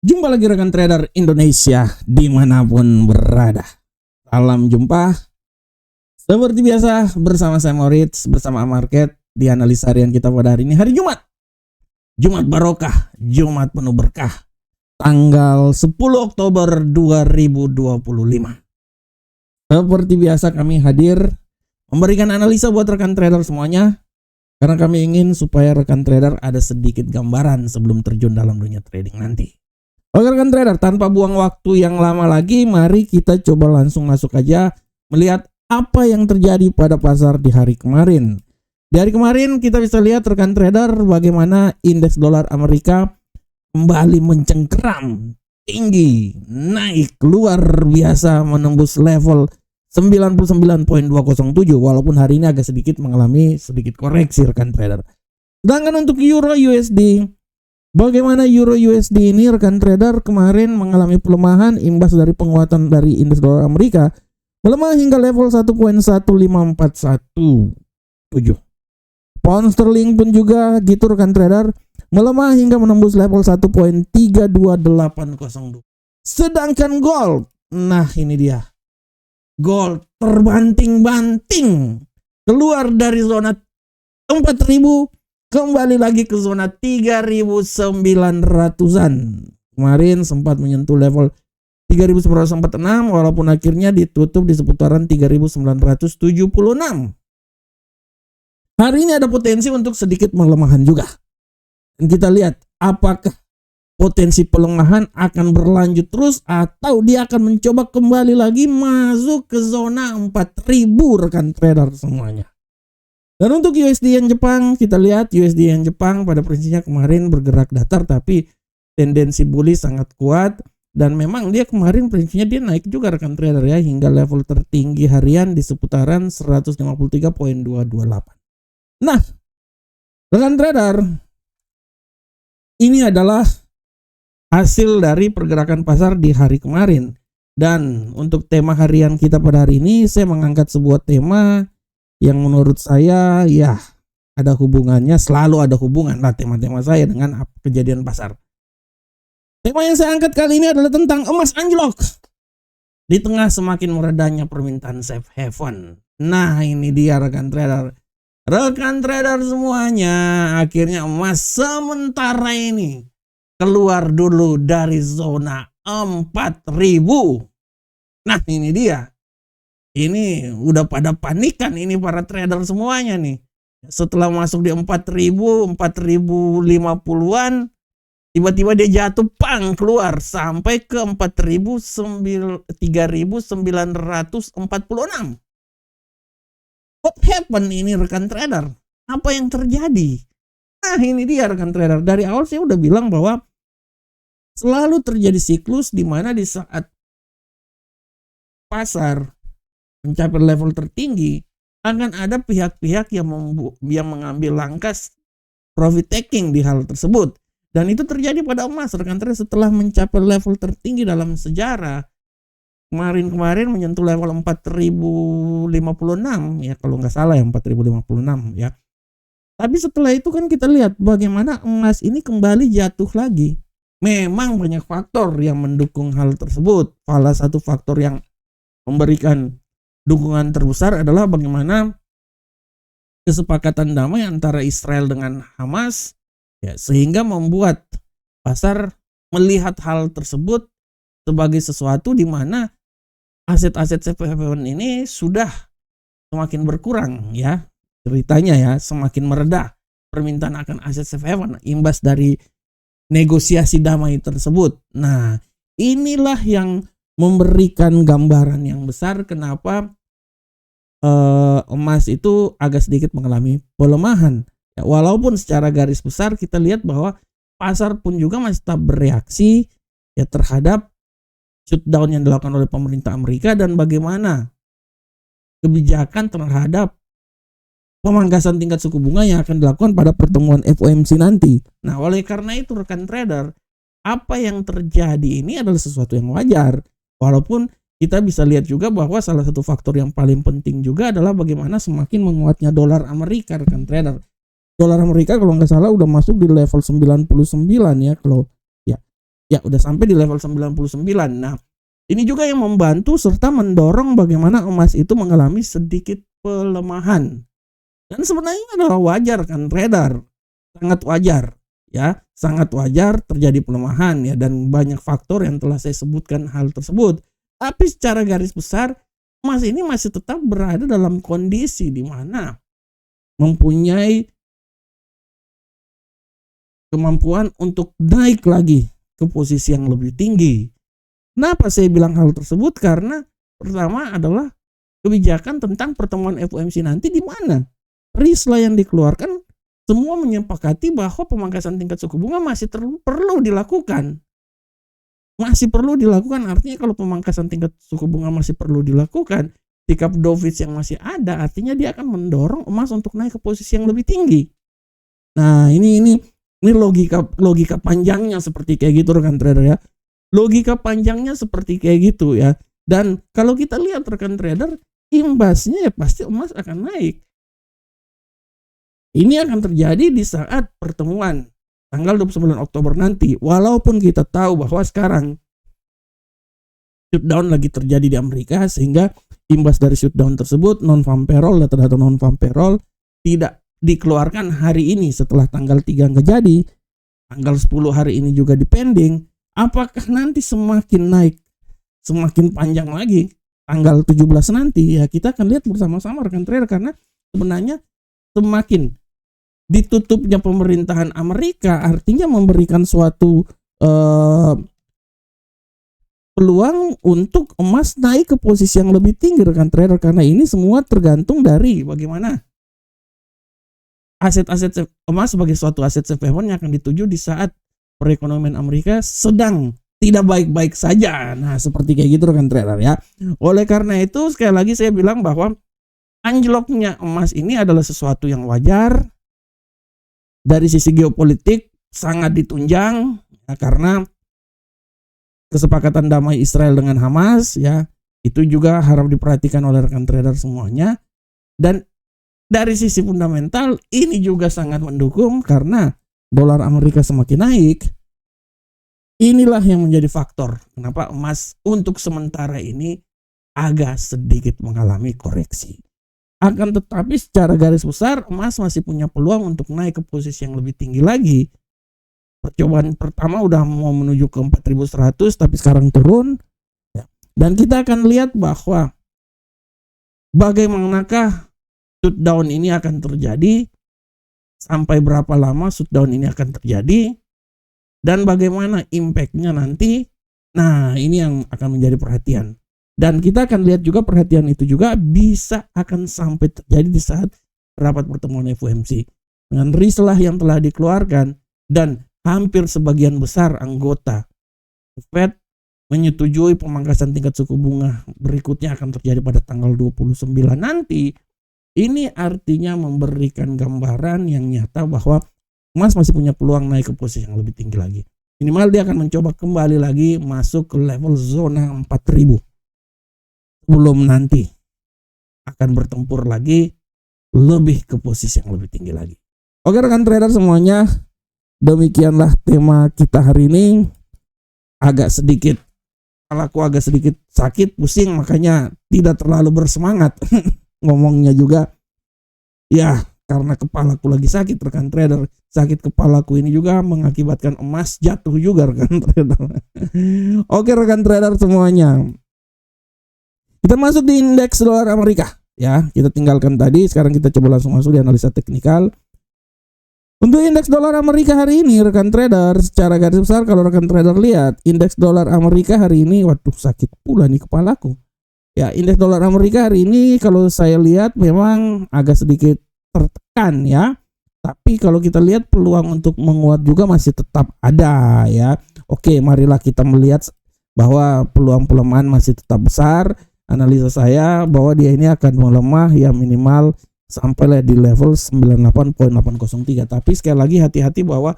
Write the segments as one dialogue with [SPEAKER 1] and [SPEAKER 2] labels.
[SPEAKER 1] Jumpa lagi rekan trader Indonesia dimanapun berada. Salam jumpa. Seperti biasa bersama saya Moritz, bersama Market di analisa harian kita pada hari ini. Hari Jumat. Jumat Barokah, Jumat penuh berkah. Tanggal 10 Oktober 2025. Seperti biasa kami hadir memberikan analisa buat rekan trader semuanya. Karena kami ingin supaya rekan trader ada sedikit gambaran sebelum terjun dalam dunia trading nanti. Oke rekan trader, tanpa buang waktu yang lama lagi, mari kita coba langsung masuk aja melihat apa yang terjadi pada pasar di hari kemarin. Di hari kemarin kita bisa lihat rekan trader bagaimana indeks dolar Amerika kembali mencengkeram tinggi, naik luar biasa menembus level 99.207 walaupun hari ini agak sedikit mengalami sedikit koreksi rekan trader. Sedangkan untuk Euro USD, bagaimana Euro USD ini rekan trader kemarin mengalami pelemahan imbas dari penguatan dari indeks dolar Amerika melemah hingga level 1.15417. Pound sterling pun juga gitu rekan trader melemah hingga menembus level 1.32802. Sedangkan gold, nah ini dia. Gold terbanting-banting keluar dari zona 4000 kembali lagi ke zona 3.900-an. Kemarin sempat menyentuh level 3.946 walaupun akhirnya ditutup di seputaran 3.976. Hari ini ada potensi untuk sedikit pelemahan juga. Dan kita lihat apakah potensi pelemahan akan berlanjut terus atau dia akan mencoba kembali lagi masuk ke zona 4.000 rekan trader semuanya. Dan untuk USD Yen Jepang, kita lihat USD Yen Jepang pada prinsipnya kemarin bergerak datar tapi tendensi bullish sangat kuat dan memang dia kemarin prinsipnya dia naik juga rekan trader ya hingga level tertinggi harian di seputaran 153.228. Nah, rekan trader, ini adalah hasil dari pergerakan pasar di hari kemarin. Dan untuk tema harian kita pada hari ini saya mengangkat sebuah tema yang menurut saya ya ada hubungannya, selalu ada hubungan lah tema-tema saya dengan kejadian pasar. Tema yang saya angkat kali ini adalah tentang emas anjlok di tengah semakin meredanya permintaan safe haven. Nah ini dia rekan trader. Rekan trader semuanya, akhirnya emas sementara ini keluar dulu dari zona 4.000. Nah ini dia. Ini udah pada panikan ini para trader semuanya nih. Setelah masuk di 4.000, 4.050-an, tiba-tiba dia jatuh pang keluar sampai ke 3.946. What happened ini rekan trader? Apa yang terjadi? Nah ini dia rekan trader. Dari awal saya udah bilang bahwa selalu terjadi siklus di mana di saat pasar mencapai level tertinggi akan ada pihak-pihak yang mengambil langkah profit taking di hal tersebut. Dan itu terjadi pada emas rekan trader setelah mencapai level tertinggi dalam sejarah. Kemarin menyentuh level 4.056 ya kalau nggak salah ya 4.056 ya. Tapi setelah itu kan kita lihat bagaimana emas ini kembali jatuh lagi. Memang banyak faktor yang mendukung hal tersebut. Salah satu faktor yang memberikan dukungan terbesar adalah bagaimana kesepakatan damai antara Israel dengan Hamas ya, sehingga membuat pasar melihat hal tersebut sebagai sesuatu di mana aset-aset safe haven ini sudah semakin berkurang ya. Ceritanya ya semakin mereda permintaan akan aset safe haven imbas dari negosiasi damai tersebut. Nah, inilah yang memberikan gambaran yang besar kenapa emas itu agak sedikit mengalami pelemahan. Ya, walaupun secara garis besar kita lihat bahwa pasar pun juga masih tetap bereaksi ya terhadap shutdown yang dilakukan oleh pemerintah Amerika dan bagaimana kebijakan terhadap pemangkasan tingkat suku bunga yang akan dilakukan pada pertemuan FOMC nanti. Nah, oleh karena itu rekan trader, apa yang terjadi ini adalah sesuatu yang wajar. Walaupun kita bisa lihat juga bahwa salah satu faktor yang paling penting juga adalah bagaimana semakin menguatnya dolar Amerika rekan trader. Dolar Amerika kalau nggak salah udah masuk di level 99 ya kalau ya Ya, udah sampai di level 99. Nah, ini juga yang membantu serta mendorong bagaimana emas itu mengalami sedikit pelemahan. Dan sebenarnya adalah wajar kan trader, sangat wajar ya, sangat wajar terjadi pelemahan ya, dan banyak faktor yang telah saya sebutkan hal tersebut. Tapi secara garis besar emas ini masih tetap berada dalam kondisi di mana mempunyai kemampuan untuk naik lagi ke posisi yang lebih tinggi. Kenapa saya bilang hal tersebut? Karena pertama adalah kebijakan tentang pertemuan FOMC nanti, di mana rislah yang dikeluarkan semua menyepakati bahwa pemangkasan tingkat suku bunga masih perlu dilakukan. Masih perlu dilakukan, artinya kalau pemangkasan tingkat suku bunga masih perlu dilakukan, sikap dovish yang masih ada, artinya dia akan mendorong emas untuk naik ke posisi yang lebih tinggi. Nah, ini logika panjangnya seperti kayak gitu rekan trader ya. Logika panjangnya seperti kayak gitu ya. Dan kalau kita lihat rekan trader, imbasnya ya pasti emas akan naik. Ini akan terjadi di saat pertemuan tanggal 29 Oktober nanti. Walaupun kita tahu bahwa sekarang shutdown lagi terjadi di Amerika, sehingga imbas dari shutdown tersebut non-farm payroll, data-data non-farm payroll tidak dikeluarkan hari ini setelah tanggal 3 nggak jadi. Tanggal 10 hari ini juga dipending. Apakah nanti semakin naik, semakin panjang lagi tanggal 17 nanti? Ya, kita akan lihat bersama-sama rekan trader, karena sebenarnya semakin ditutupnya pemerintahan Amerika artinya memberikan suatu peluang untuk emas naik ke posisi yang lebih tinggi rekan trader, karena ini semua tergantung dari bagaimana aset-aset emas sebagai suatu aset safe haven yang akan dituju di saat perekonomian Amerika sedang tidak baik-baik saja. Nah, seperti kayak gitu rekan trader ya. Oleh karena itu sekali lagi saya bilang bahwa anjloknya emas ini adalah sesuatu yang wajar. Dari sisi geopolitik sangat ditunjang ya, karena kesepakatan damai Israel dengan Hamas ya, itu juga harap diperhatikan oleh rekan trader semuanya. Dan dari sisi fundamental ini juga sangat mendukung, karena dolar Amerika semakin naik. Inilah yang menjadi faktor kenapa emas untuk sementara ini agak sedikit mengalami koreksi. Akan tetapi secara garis besar emas masih punya peluang untuk naik ke posisi yang lebih tinggi lagi. Percobaan pertama udah mau menuju ke 4.100 tapi sekarang turun ya. Dan kita akan lihat bahwa bagaimanakah shutdown ini akan terjadi, sampai berapa lama shutdown ini akan terjadi, dan bagaimana impactnya nanti. Nah, ini yang akan menjadi perhatian. Dan kita akan lihat juga perhatian itu juga bisa akan sampai terjadi di saat rapat pertemuan FOMC. Dengan rislah yang telah dikeluarkan dan hampir sebagian besar anggota Fed menyetujui pemangkasan tingkat suku bunga berikutnya akan terjadi pada tanggal 29 nanti. Ini artinya memberikan gambaran yang nyata bahwa emas masih punya peluang naik ke posisi yang lebih tinggi lagi. Minimal dia akan mencoba kembali lagi masuk ke level zona 4.000. Belum nanti akan bertempur lagi lebih ke posisi yang lebih tinggi lagi. Oke rekan trader semuanya, demikianlah tema kita hari ini. Agak sedikit, kepalaku agak sedikit sakit, pusing, makanya tidak terlalu bersemangat ngomongnya juga. Ya, karena kepalaku lagi sakit rekan trader. Sakit kepalaku ini juga mengakibatkan emas jatuh juga rekan trader. Oke rekan trader semuanya, kita masuk di indeks dolar Amerika ya. Kita tinggalkan tadi, sekarang kita coba langsung masuk di analisa teknikal. Untuk indeks dolar Amerika hari ini rekan trader, secara garis besar kalau rekan trader lihat indeks dolar Amerika hari ini, waduh sakit pula nih kepalaku. Ya, indeks dolar Amerika hari ini kalau saya lihat memang agak sedikit tertekan ya. Tapi kalau kita lihat peluang untuk menguat juga masih tetap ada ya. Oke, marilah kita melihat bahwa peluang pelemahan masih tetap besar. Analisa saya bahwa dia ini akan melemah ya minimal sampai di level 98.803. Tapi sekali lagi hati-hati bahwa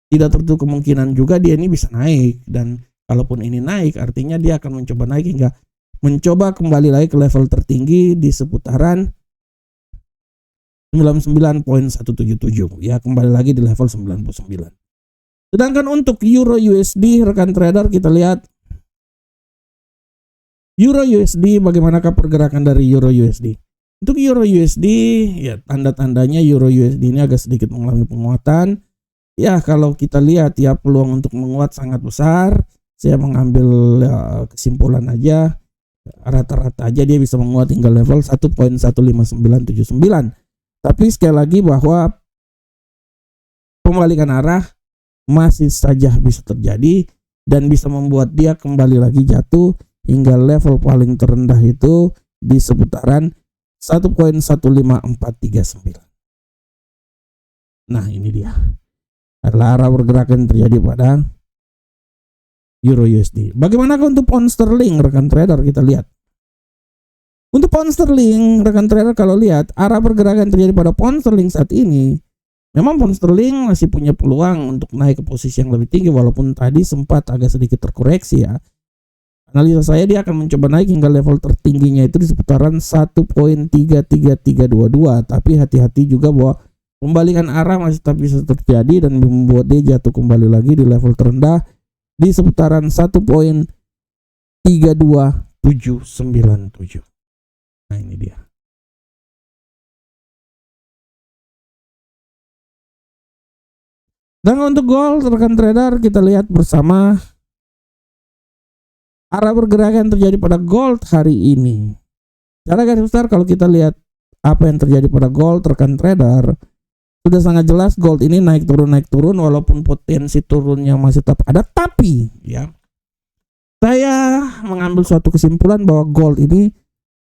[SPEAKER 1] tidak tertutup kemungkinan juga dia ini bisa naik. Dan kalaupun ini naik artinya dia akan mencoba naik hingga mencoba kembali lagi ke level tertinggi di seputaran 99.177 ya, kembali lagi di level 99. Sedangkan untuk Euro USD rekan trader, kita lihat Euro USD, bagaimanakah pergerakan dari Euro USD. Untuk Euro USD, ya tanda-tandanya Euro USD ini agak sedikit mengalami penguatan. Ya kalau kita lihat ya peluang untuk menguat sangat besar. Saya mengambil kesimpulan aja, rata-rata aja dia bisa menguat hingga level 1.15979. Tapi sekali lagi bahwa pembalikan arah masih saja bisa terjadi dan bisa membuat dia kembali lagi jatuh hingga level paling terendah itu di seputaran 1.15439. Nah ini dia adalah arah pergerakan yang terjadi pada Euro USD. Bagaimana untuk pound sterling rekan trader, kita lihat. Untuk pound sterling rekan trader, kalau lihat arah pergerakan yang terjadi pada pound sterling saat ini, memang pound sterling masih punya peluang untuk naik ke posisi yang lebih tinggi walaupun tadi sempat agak sedikit terkoreksi ya. Analisa saya dia akan mencoba naik hingga level tertingginya itu di seputaran 1.33322. Tapi hati-hati juga bahwa pembalikan arah masih tetap bisa terjadi dan membuat dia jatuh kembali lagi di level terendah di seputaran 1.32797. Nah ini dia. Dan untuk gold rekan trader, kita lihat bersama arah pergerakan terjadi pada gold hari ini. Secara garis besar kalau kita lihat apa yang terjadi pada gold rekan trader, sudah sangat jelas gold ini naik turun walaupun potensi turunnya masih tetap ada. Tapi ya saya mengambil suatu kesimpulan bahwa gold ini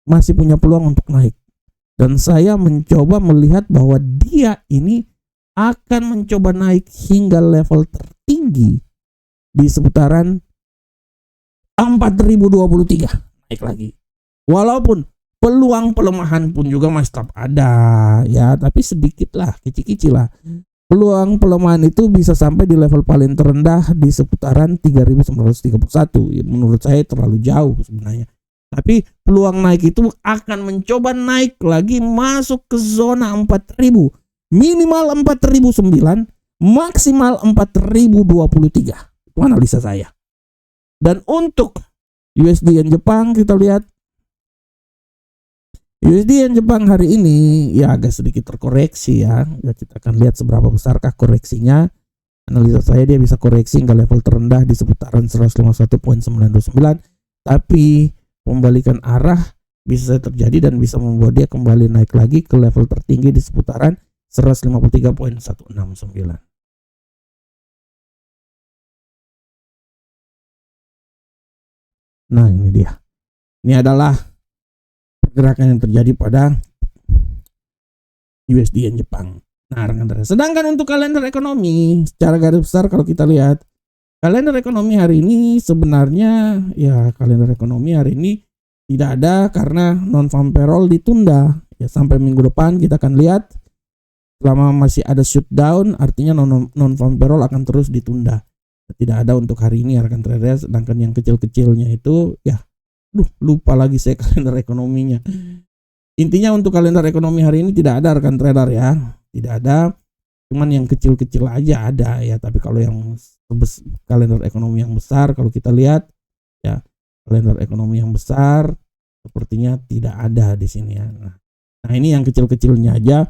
[SPEAKER 1] masih punya peluang untuk naik. Dan saya mencoba melihat bahwa dia ini akan mencoba naik hingga level tertinggi di seputaran 4.023, naik lagi. Walaupun peluang pelemahan pun juga masih tetap ada ya, tapi sedikit lah, kecil-kecil lah. Peluang pelemahan itu bisa sampai di level paling terendah di seputaran 3.931. Ya, menurut saya terlalu jauh sebenarnya. Tapi peluang naik itu akan mencoba naik lagi masuk ke zona 4.000. Minimal 4.009, maksimal 4.023. Itu analisa saya. Dan untuk USD yen Jepang, kita lihat USD yen Jepang hari ini ya agak sedikit terkoreksi ya. Kita akan lihat seberapa besarkah koreksinya. Analisa saya dia bisa koreksi hingga level terendah di seputaran 151.929. Tapi pembalikan arah bisa terjadi dan bisa membuat dia kembali naik lagi ke level tertinggi di seputaran 153.169. Nah ini dia. Ini adalah pergerakan yang terjadi pada USD yen Jepang. Nah rekan-rekan. Sedangkan untuk kalender ekonomi secara garis besar kalau kita lihat kalender ekonomi hari ini sebenarnya ya kalender ekonomi hari ini tidak ada karena non farm payroll ditunda ya sampai minggu depan. Kita akan lihat selama masih ada shutdown artinya non farm payroll akan terus ditunda. Tidak ada untuk hari ini rekan trader. Sedangkan yang kecil-kecilnya itu ya lupa lagi saya kalender ekonominya. Intinya untuk kalender ekonomi hari ini tidak ada rekan trader ya, tidak ada, cuman yang kecil-kecil aja ada ya. Tapi kalau yang kalender ekonomi yang besar kalau kita lihat ya kalender ekonomi yang besar sepertinya tidak ada di sini ya. Nah ini yang kecil-kecilnya aja.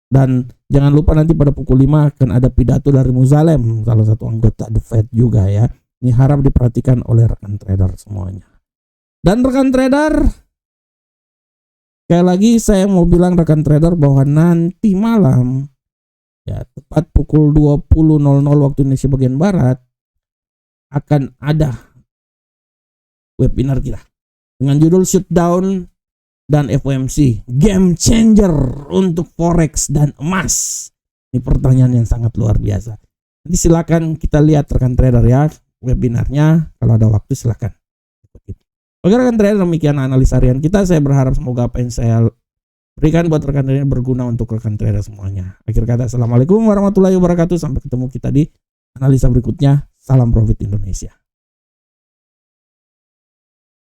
[SPEAKER 1] Dan jangan lupa nanti pada pukul 5 akan ada pidato dari Muzalem, salah satu anggota The Fed juga ya. Ini harap diperhatikan oleh rekan trader semuanya. Dan rekan trader, sekali lagi saya mau bilang rekan trader bahwa nanti malam ya tepat pukul 20.00 waktu Indonesia bagian Barat akan ada webinar kita dengan judul Shutdown dan FOMC Game Changer untuk Forex dan emas. Ini pertanyaan yang sangat luar biasa. Nanti silakan kita lihat rekan trader ya webinarnya, kalau ada waktu silakan. Oke rekan trader, demikian analisa harian kita. Saya berharap semoga apa yang saya berikan buat rekan trader berguna untuk rekan trader semuanya. Akhir kata, assalamualaikum warahmatullahi wabarakatuh. Sampai ketemu kita di analisa berikutnya. Salam profit Indonesia.